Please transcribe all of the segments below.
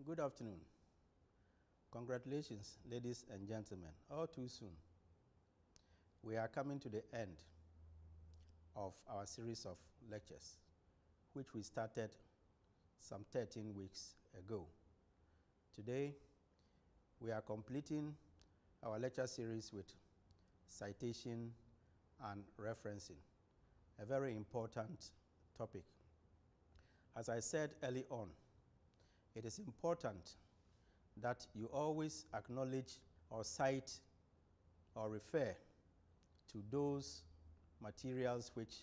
Good afternoon. Congratulations, ladies and gentlemen. All too soon, we are coming to the end of our series of lectures, which we started some 13 weeks ago. Today, we are completing our lecture series with citation and referencing, a very important topic. As I said early on, it is important that you always acknowledge or cite or refer to those materials which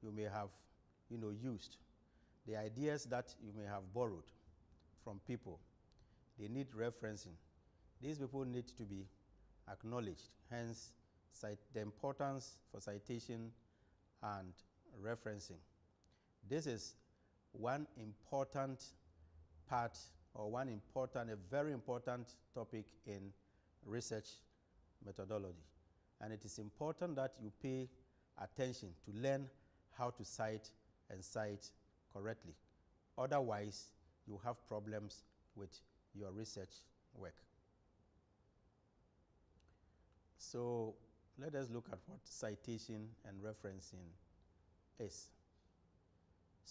you may have used, the ideas that you may have borrowed from people. They need referencing. These people need to be acknowledged, hence the importance for citation and referencing. This is one important part or a very important topic in research methodology. And it is important that you pay attention to learn how to cite and cite correctly. Otherwise, you have problems with your research work. So let us look at what citation and referencing is.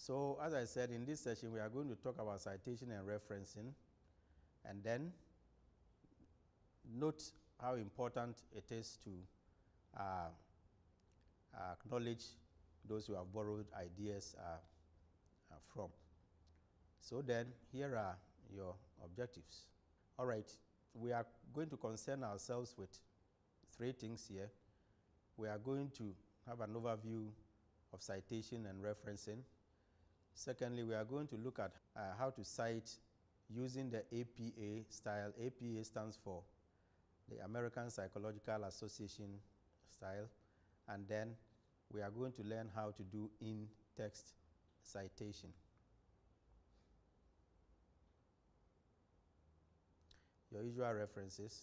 So as I said, in this session, we are going to talk about citation and referencing, and then note how important it is to acknowledge those who have borrowed ideas from. So then, here are your objectives. All right, we are going to concern ourselves with three things here. We are going to have an overview of citation and referencing. Secondly, we are going to look at how to cite using the APA style. APA stands for the American Psychological Association style. And then we are going to learn how to do in-text citation. Your usual references.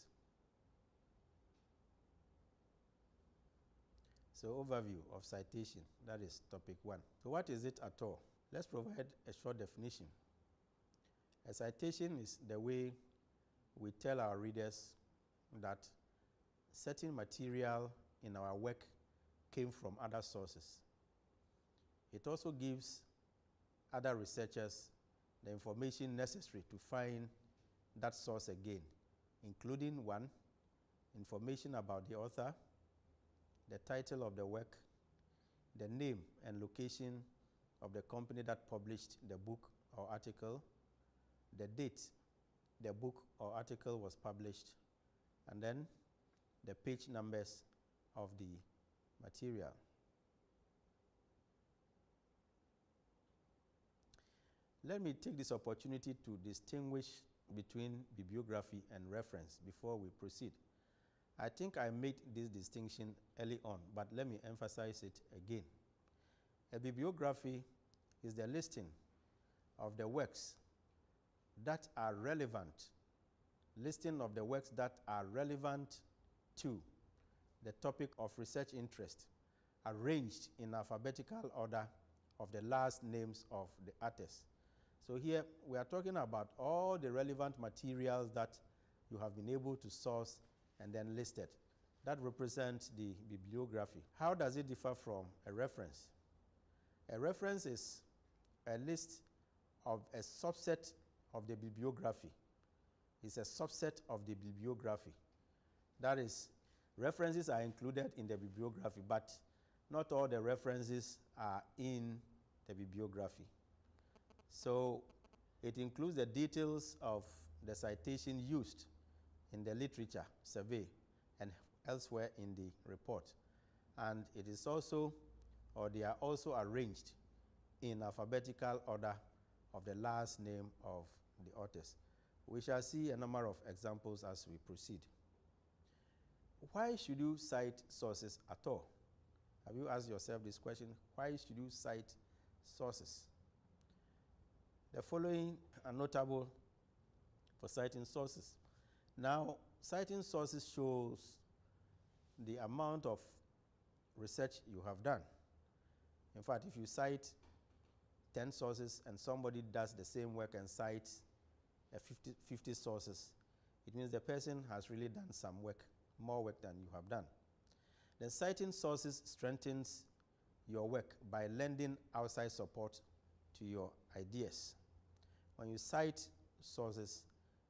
So overview of citation, that is topic 1. So what is it at all? Let's provide a short definition. A citation is the way we tell our readers that certain material in our work came from other sources. It also gives other researchers the information necessary to find that source again, including 1, information about the author, the title of the work, the name and location of the company that published the book or article, the date the book or article was published, and then the page numbers of the material. Let me take this opportunity to distinguish between bibliography and reference before we proceed. I think I made this distinction early on, but let me emphasize it again. A bibliography is the listing of the works that are relevant, to the topic of research interest, arranged in alphabetical order of the last names of the authors. So here we are talking about all the relevant materials that you have been able to source and then listed. That represents the bibliography. How does it differ from a reference? A reference is a list of a subset of the bibliography. It's a subset of the bibliography. That is, references are included in the bibliography, but not all the references are in the bibliography. So it includes the details of the citation used in the literature survey and elsewhere in the report. And it is also, or they are also arranged in alphabetical order of the last name of the authors. We shall see a number of examples as we proceed. Why should you cite sources at all? Have you asked yourself this question? Why should you cite sources? The following are notable for citing sources. Now, citing sources shows the amount of research you have done. In fact, if you cite 10 sources and somebody does the same work and cites 50 sources, it means the person has really done some work, more work than you have done. Then citing sources strengthens your work by lending outside support to your ideas. When you cite sources,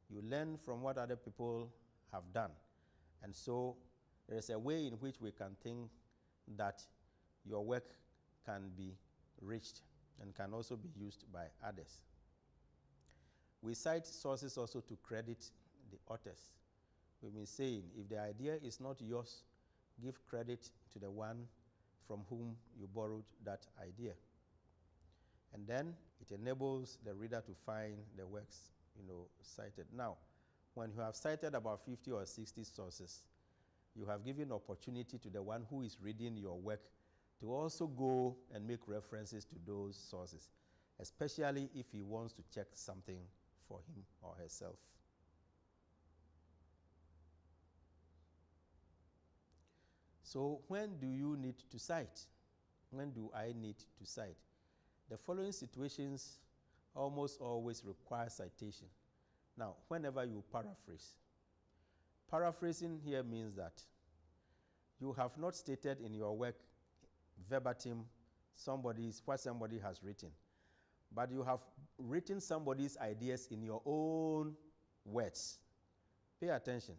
you learn from what other people have done. And so there is a way in which we can think that your work can be reached and can also be used by others. We cite sources also to credit the authors. We've been saying if the idea is not yours, give credit to the one from whom you borrowed that idea. And then it enables the reader to find the works, cited. Now, when you have cited about 50 or 60 sources, you have given opportunity to the one who is reading your work to also go and make references to those sources, especially if he wants to check something for him or herself. So when do you need to cite? When do I need to cite? The following situations almost always require citation. Now, whenever you paraphrase, paraphrasing here means that you have not stated in your work verbatim what somebody has written, but you have written somebody's ideas in your own words. Pay attention.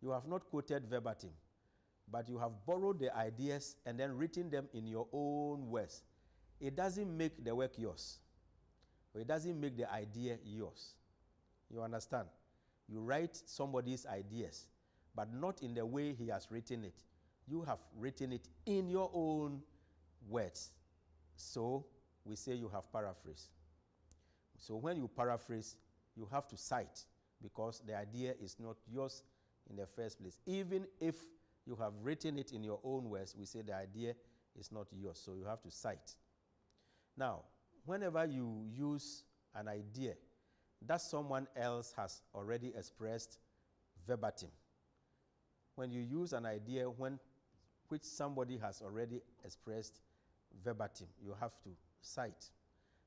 You have not quoted verbatim, but you have borrowed the ideas and then written them in your own words. It doesn't make the work yours. Or it doesn't make the idea yours. You understand? You write somebody's ideas, but not in the way he has written it. You have written it in your own words. So we say you have paraphrased. So when you paraphrase, you have to cite because the idea is not yours in the first place. Even if you have written it in your own words, we say the idea is not yours, so you have to cite. Now, whenever you use an idea that someone else has already expressed verbatim, when you use an idea which somebody has already expressed verbatim, you have to cite.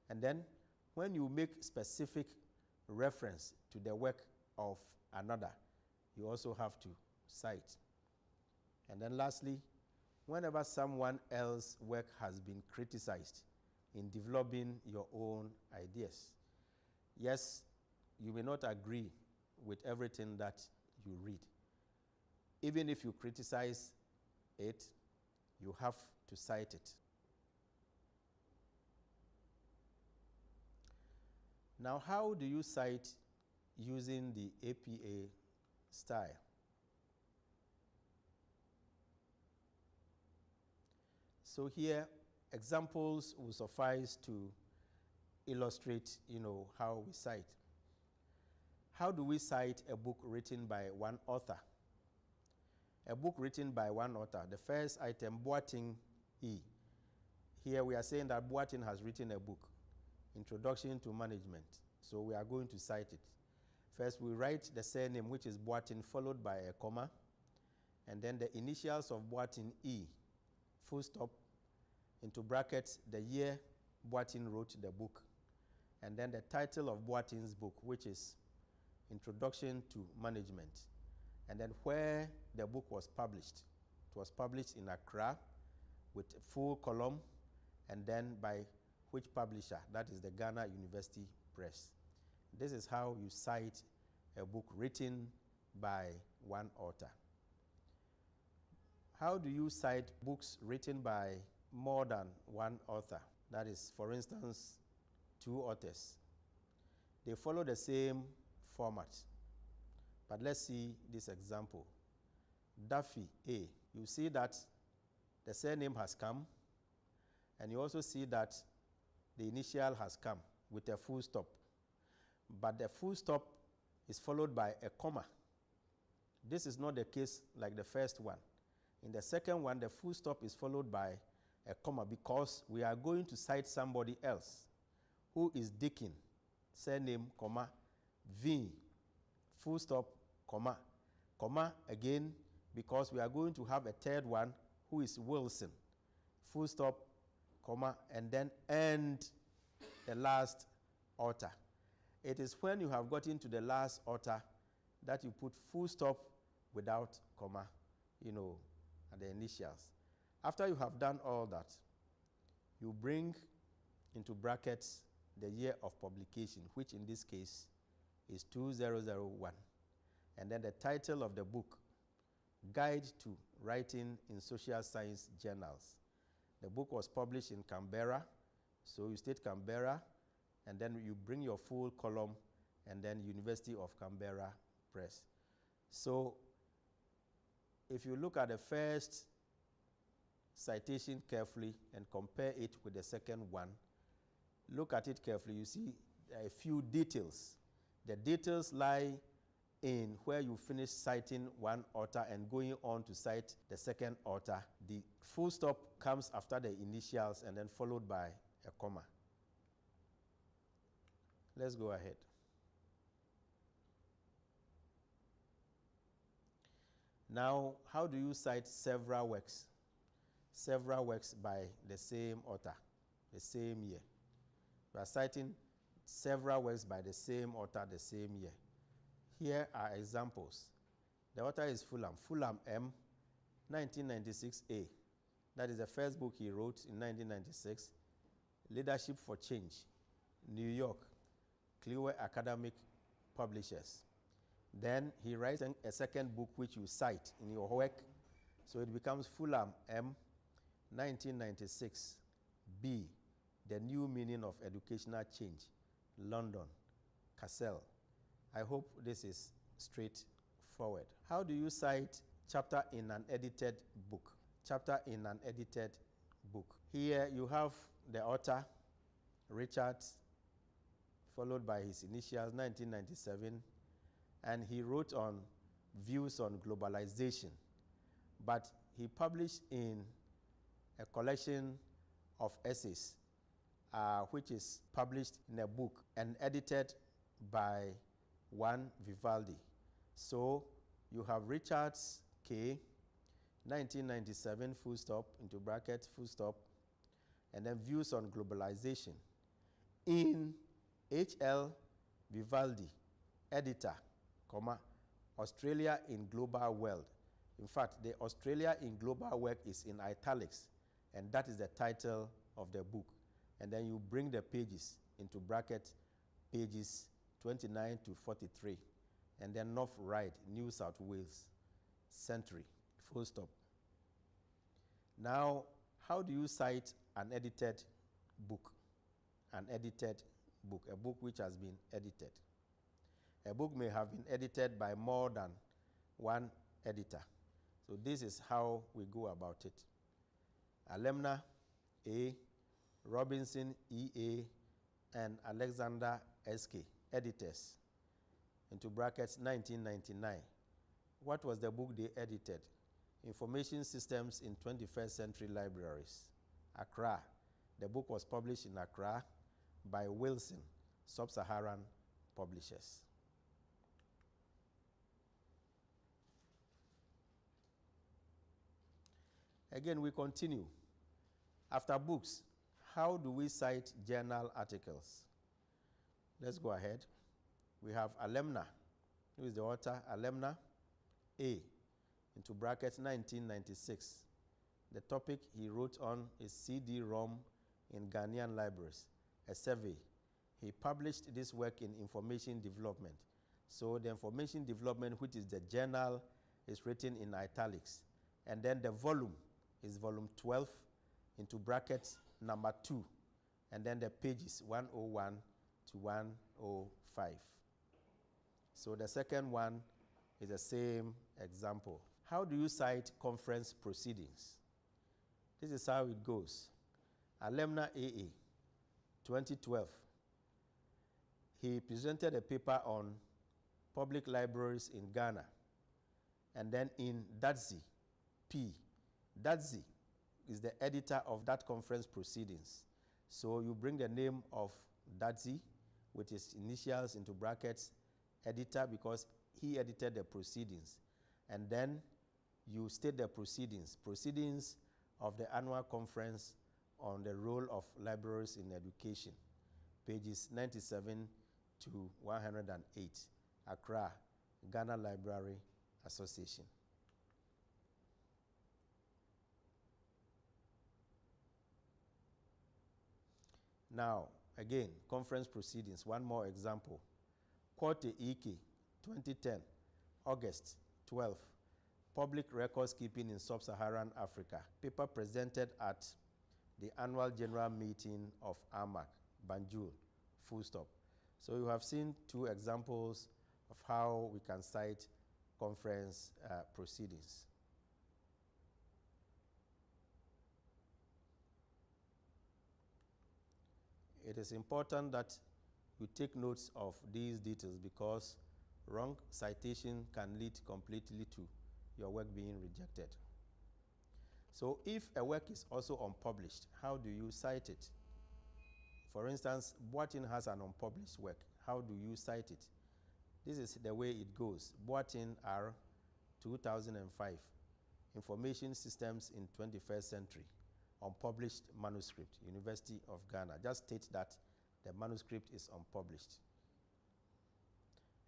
And then when you make specific reference to the work of another, you also have to cite. And then lastly, whenever someone else's work has been criticized in developing your own ideas, yes, you may not agree with everything that you read. Even if you criticize it, you have to cite it. Now, how do you cite using the APA style? So here, examples will suffice to illustrate, how we cite. How do we cite a book written by one author? A book written by one author. The first item, Boating E. Here we are saying that Boating has written a book, Introduction to Management. So we are going to cite it. First, we write the surname, which is Boating, followed by a comma, and then the initials of Boating E, full stop, into brackets, the year Boating wrote the book, and then the title of Boating's book, which is Introduction to Management, and then where the book was published. It was published in Accra with a full column, and then by which publisher, that is the Ghana University Press. This is how you cite a book written by one author. How do you cite books written by more than one author? That is, for instance, two authors. They follow the same format. But let's see this example. Duffy A. You see that the surname has come, and you also see that the initial has come with a full stop. But the full stop is followed by a comma. This is not the case like the first one. In the second one, the full stop is followed by a comma because we are going to cite somebody else who is Dickin, surname, comma, V, full stop, comma, comma again because we are going to have a third one who is Wilson, full stop, comma, and then end the last author. It is when you have gotten to the last author that you put full stop without comma, at the initials. After you have done all that, you bring into brackets the year of publication, which in this case is 2001. And then the title of the book, Guide to Writing in Social Science Journals. The book was published in Canberra, so you state Canberra, and then you bring your full column, and then University of Canberra Press. So if you look at the first citation carefully and compare it with the second one, look at it carefully, you see a few details. The details lie in where you finish citing one author and going on to cite the second author. The full stop comes after the initials and then followed by a comma. Let's go ahead. Now, how do you cite several works? Several works by the same author, the same year. We are citing several works by the same author, the same year. Here are examples. The author is Fulham. Fulham M, 1996A. That is the first book he wrote in 1996. Leadership for Change, New York, Clearway Academic Publishers. Then he writes a second book which you cite in your work. So it becomes Fulham M, 1996 B, The New Meaning of Educational Change, London, Cassell. I hope this is straightforward. How do you cite chapter in an edited book? Chapter in an edited book. Here you have the author, Richard, followed by his initials, 1997, and he wrote on views on globalization. But he published in a collection of essays, which is published in a book and edited by Juan Vivaldi. So you have Richards K, 1997, full stop, into brackets, full stop, and then views on globalization. In H.L. Vivaldi, editor, comma, Australia in Global World. In fact, the Australia in Global World is in italics, and that is the title of the book. And then you bring the pages into brackets, pages 29 to 43. And then North Ryde, New South Wales, Century, full stop. Now, how do you cite an edited book? An edited book, a book which has been edited. A book may have been edited by more than one editor. So this is how we go about it. Alemna A, Robinson E.A., and Alexander S.K., editors, into brackets 1999. What was the book they edited? Information Systems in 21st Century Libraries, Accra. The book was published in Accra by Wilson, Sub-Saharan Publishers. Again, we continue. After books, how do we cite journal articles? Let's go ahead. We have Alemna, who is the author, Alemna A, into brackets 1996. The topic he wrote on is CD-ROM in Ghanaian libraries, a survey. He published this work in Information Development. So the Information Development, which is the journal, is written in italics. And then the volume is volume 12 into brackets number 2. And then the pages 101 to 105. So the second one is the same example. How do you cite conference proceedings? This is how it goes. Alemna AA, 2012. He presented a paper on public libraries in Ghana. And then in Dadzi P. Dadzi is the editor of that conference proceedings. So you bring the name of Dadzi with his initials into brackets, editor, because he edited the proceedings. And then you state the proceedings. Proceedings of the annual conference on the role of libraries in education. Pages 97 to 108, Accra, Ghana Library Association. Now, again, conference proceedings, one more example. Korte Ike, 2010, August 12, Public Records Keeping in Sub-Saharan Africa. Paper presented at the annual general meeting of AMAC, Banjul, full stop. So you have seen two examples of how we can cite conference proceedings. It is important that you take notes of these details because wrong citation can lead completely to your work being rejected. So if a work is also unpublished, how do you cite it? For instance, Boatin has an unpublished work. How do you cite it? This is the way it goes. Boatin R. 2005, Information Systems in 21st Century, unpublished manuscript, University of Ghana. Just state that the manuscript is unpublished.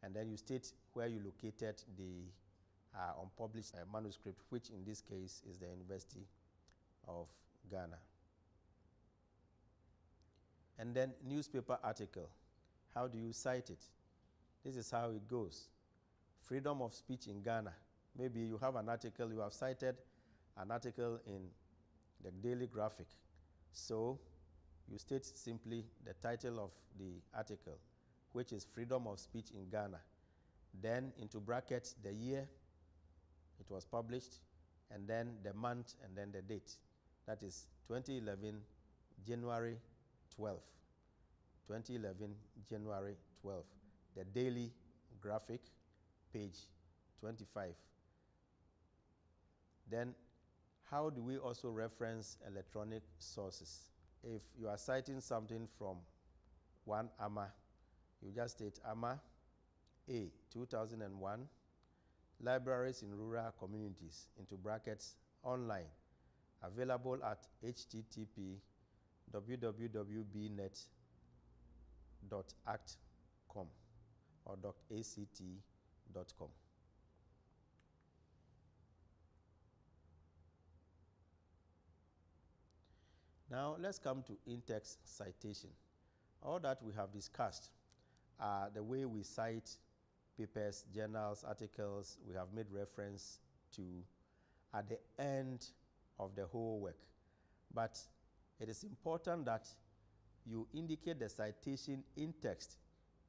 And then you state where you located the unpublished manuscript, which in this case is the University of Ghana. And then newspaper article. How do you cite it? This is how it goes. Freedom of speech in Ghana. Maybe you have an article, you have cited an article in the Daily Graphic. So you state simply the title of the article, which is Freedom of Speech in Ghana. Then into brackets, the year it was published, and then the month, and then the date. That is 2011, January 12. 2011, January 12. The Daily Graphic, page 25. Then, how do we also reference electronic sources? If you are citing something from one AMA, you just state AMA A 2001, Libraries in Rural Communities, into brackets, online, available at http://www.bnet.act.com or .act.com. Now let's come to in-text citation. All that we have discussed are the way we cite papers, journals, articles we have made reference to at the end of the whole work. But it is important that you indicate the citation in text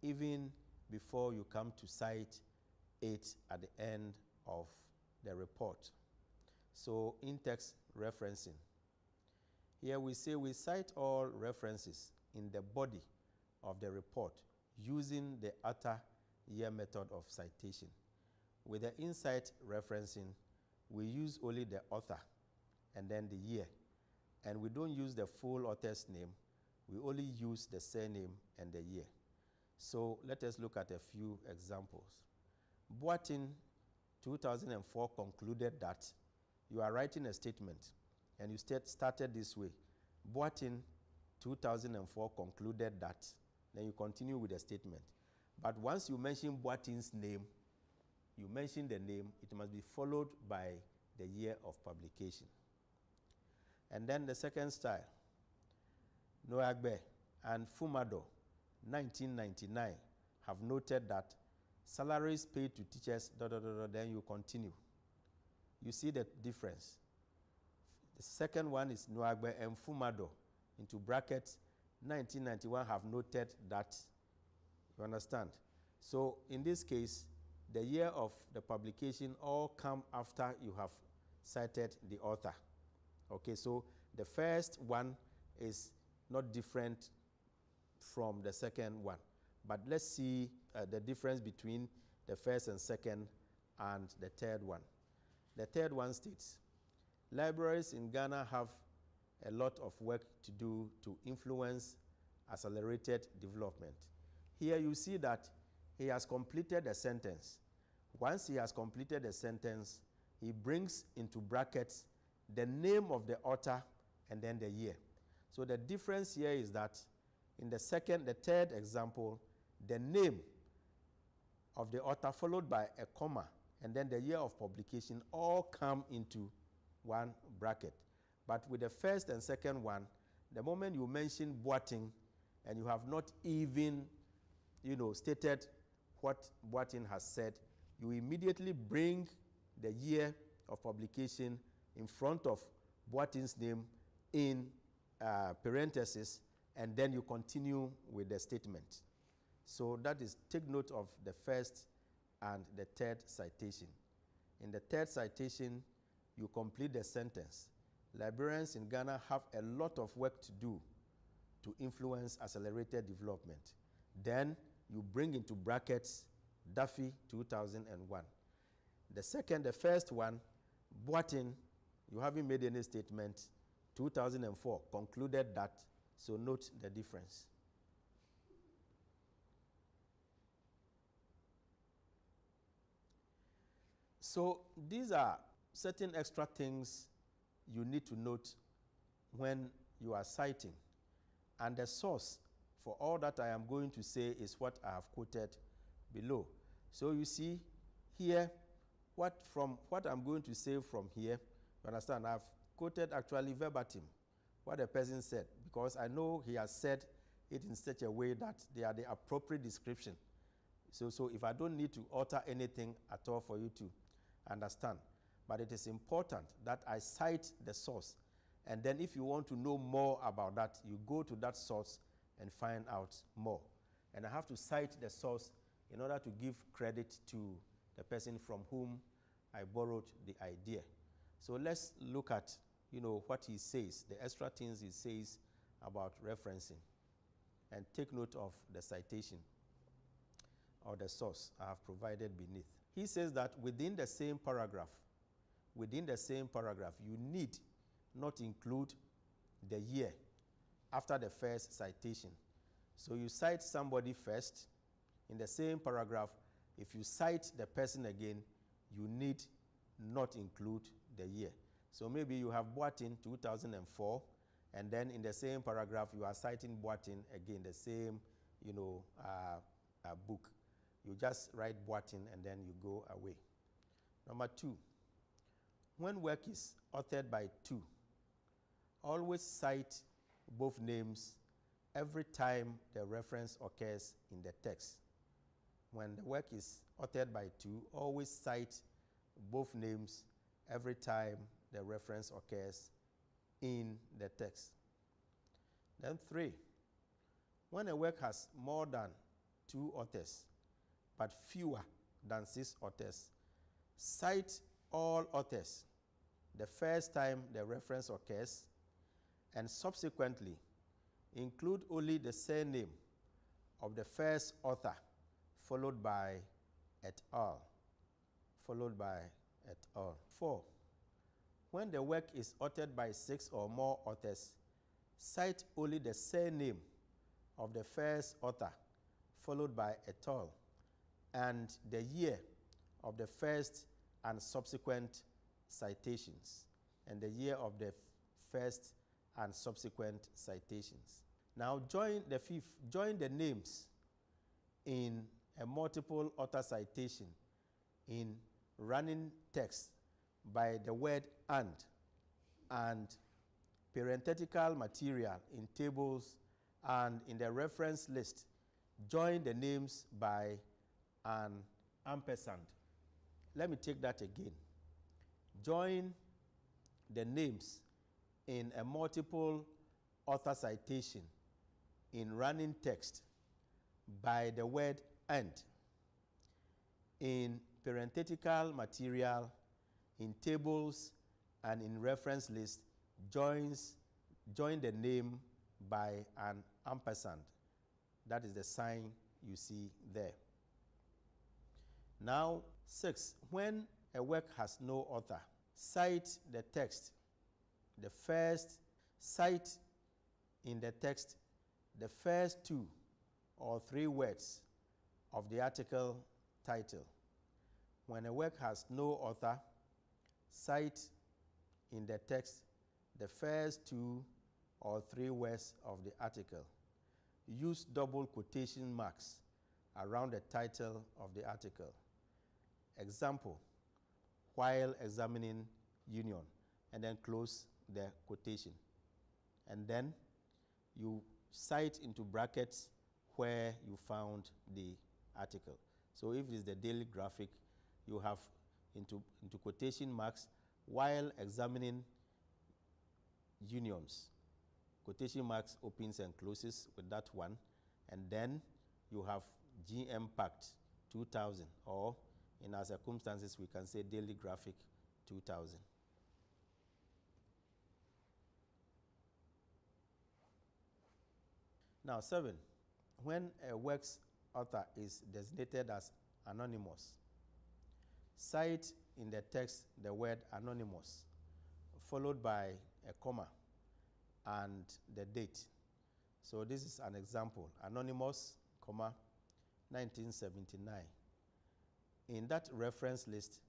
even before you come to cite it at the end of the report. So in-text referencing. Here we say we cite all references in the body of the report using the utter year method of citation. With the in-cite referencing, we use only the author and then the year. And we don't use the full author's name. We only use the surname and the year. So let us look at a few examples. Boatin, 2004, concluded that you are writing a statement and you started this way. Boatin, 2004, concluded that. Then you continue with the statement. But once you mention Boatin's name, you mention the name, it must be followed by the year of publication. And then the second style, Noagbe and Fumado, 1999, have noted that salaries paid to teachers, then you continue. You see the difference. The second one is Noagbe and Fumado, into brackets, 1991, have noted that. You understand? So in this case, the year of the publication all come after you have cited the author. Okay, so the first one is not different from the second one. But let's see the difference between the first and second and the third one. The third one states, libraries in Ghana have a lot of work to do to influence accelerated development. Here you see that he has completed a sentence. Once he has completed a sentence, he brings into brackets the name of the author and then the year. So the difference here is that in the third example, the name of the author followed by a comma, and then the year of publication all come into one bracket. But with the first and second one, the moment you mention Boating and you have not even, stated what Boating has said, you immediately bring the year of publication in front of Boating's name in parentheses, and then you continue with the statement. So that is, take note of the first and the third citation. In the third citation, you complete the sentence. Librarians in Ghana have a lot of work to do to influence accelerated development. Then you bring into brackets Duffy 2001. The first one, Boating, you haven't made any statement, 2004, concluded that, so note the difference. So these are certain extra things you need to note when you are citing. And the source for all that I am going to say is what I have quoted below. So you see here, what I'm going to say from here, you understand, I've quoted actually verbatim what the person said, because I know he has said it in such a way that they are the appropriate description. So if I don't need to alter anything at all for you to understand. But it is important that I cite the source. And then if you want to know more about that, you go to that source and find out more. And I have to cite the source in order to give credit to the person from whom I borrowed the idea. So let's look at, what he says, the extra things he says about referencing. And take note of the citation or the source I have provided beneath. He says that within the same paragraph, you need not include the year after the first citation. So you cite somebody first. In the same paragraph, if you cite the person again, you need not include the year. So maybe you have Boating 2004, and then in the same paragraph, you are citing Boating again, the same, book. You just write Boating and then you go away. Number 2, when work is authored by two, always cite both names every time the reference occurs in the text. When the work is authored by two, always cite both names every time the reference occurs in the text. Then 3, when a work has more than 2 authors, but fewer than 6 authors, cite all authors the first time the reference occurs, and subsequently include only the surname of the first author, followed by et al. 4, when the work is authored by 6 or more authors, cite only the surname of the first author, followed by et al., and the year of the first and subsequent citations, and the year of the first and subsequent citations. Now join the names in a multiple author citation in running text by the word and parenthetical material in tables and in the reference list. Join the names by an ampersand. Let me take that again. Join the names in a multiple author citation in running text by the word and. In parenthetical material, in tables, and in reference list, join the name by an ampersand. That is the sign you see there. Now, 6, when a work has no author, cite the text. Cite in the text the first 2 or 3 words of the article title. When a work has no author, cite in the text the first 2 or 3 words of the article. Use double quotation marks around the title of the article. Example, while examining union, and then close the quotation. And then you cite into brackets where you found the article. So if it is the Daily Graphic, you have into quotation marks, while examining unions. Quotation marks opens and closes with that one. And then you have GM Pact 2000, or in our circumstances, we can say Daily Graphic 2000. Now, 7, when a work's author is designated as anonymous, cite in the text the word anonymous, followed by a comma and the date. So this is an example, anonymous, comma, 1979. In that reference list,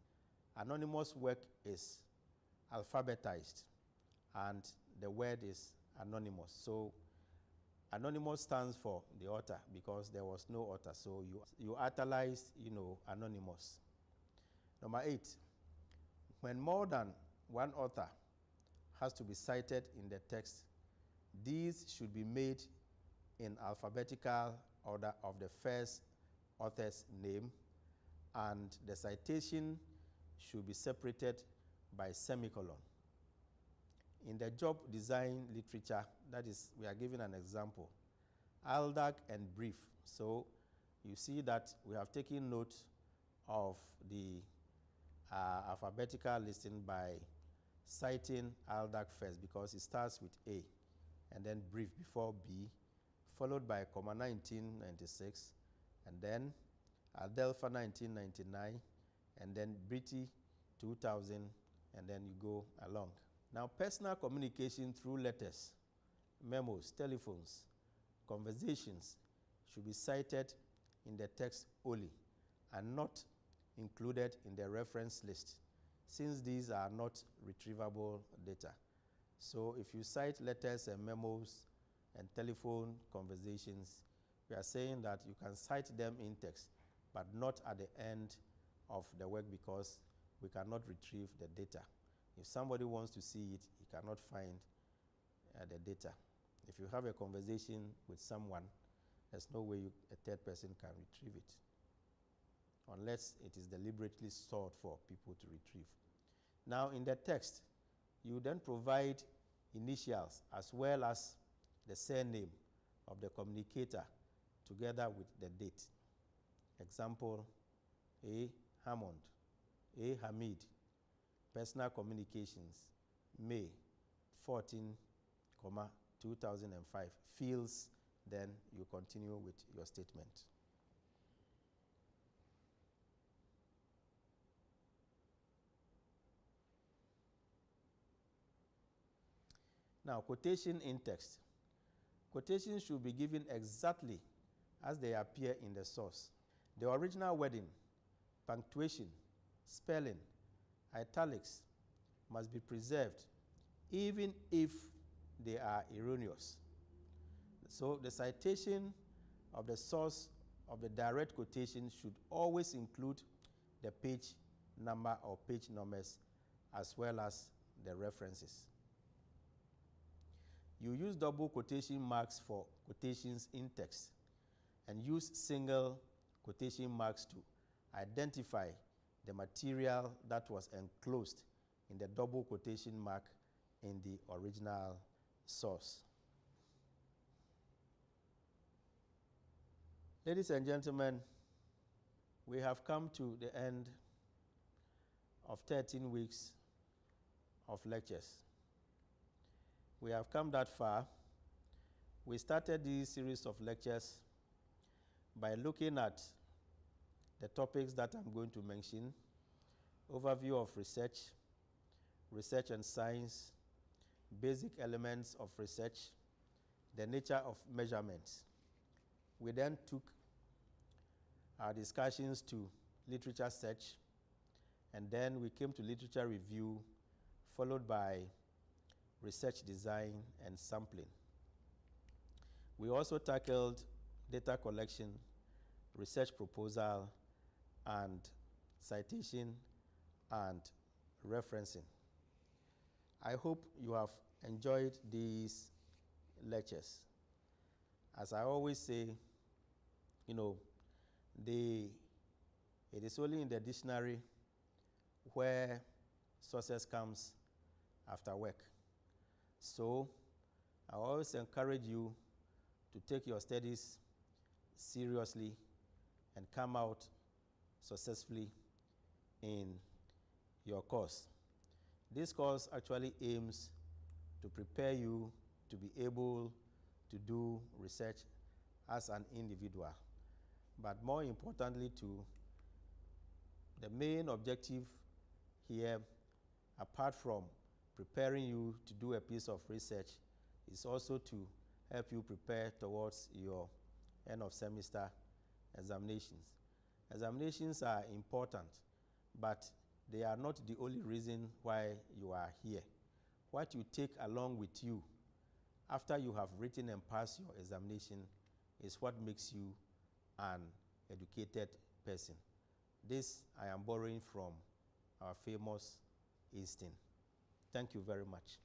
anonymous work is alphabetized, and the word is anonymous. So anonymous stands for the author because there was no author. So you italiced, anonymous. Number 8, when more than one author has to be cited in the text, these should be made in alphabetical order of the first author's name, and the citation should be separated by semicolon. In the job design literature, that is, we are giving an example, ALDAC and brief. So you see that we have taken note of the alphabetical listing by citing ALDAC first because it starts with A, and then brief before B, followed by comma 1996, and then Adelpha 1999, and then Britty 2000, and then you go along. Now, personal communication through letters, memos, telephones, conversations should be cited in the text only and not included in the reference list, since these are not retrievable data. So if you cite letters and memos and telephone conversations, we are saying that you can cite them in text, but not at the end of the work because we cannot retrieve the data. If somebody wants to see it, he cannot find the data. If you have a conversation with someone, there's no way a third person can retrieve it, unless it is deliberately stored for people to retrieve. Now, in the text, you then provide initials as well as the surname of the communicator together with the date. Example, A. Hammond, A. Hamid, personal communications, May 14, 2005. Fields, then you continue with your statement. Now, quotation in text. Quotations should be given exactly as they appear in the source. The original wording, punctuation, spelling, italics must be preserved even if they are erroneous. So the citation of the source of the direct quotation should always include the page number or page numbers as well as the references. You use double quotation marks for quotations in text and use single quotation marks to identify the material that was enclosed in the double quotation mark in the original source. Ladies and gentlemen, we have come to the end of 13 weeks of lectures. We have come that far. We started this series of lectures by looking at the topics that I'm going to mention: overview of research, research and science, basic elements of research, the nature of measurements. We then took our discussions to literature search, and then we came to literature review, followed by research design and sampling. We also tackled data collection, research proposal, and citation and referencing. I hope you have enjoyed these lectures. As I always say, you know, it is only in the dictionary where success comes after work. So I always encourage you to take your studies seriously and come out successfully in your course. This course actually aims to prepare you to be able to do research as an individual. But more importantly too, the main objective here, apart from preparing you to do a piece of research, is also to help you prepare towards your end of semester examinations. Examinations are important, but they are not the only reason why you are here. What you take along with you after you have written and passed your examination is what makes you an educated person. This I am borrowing from our famous Einstein. Thank you very much.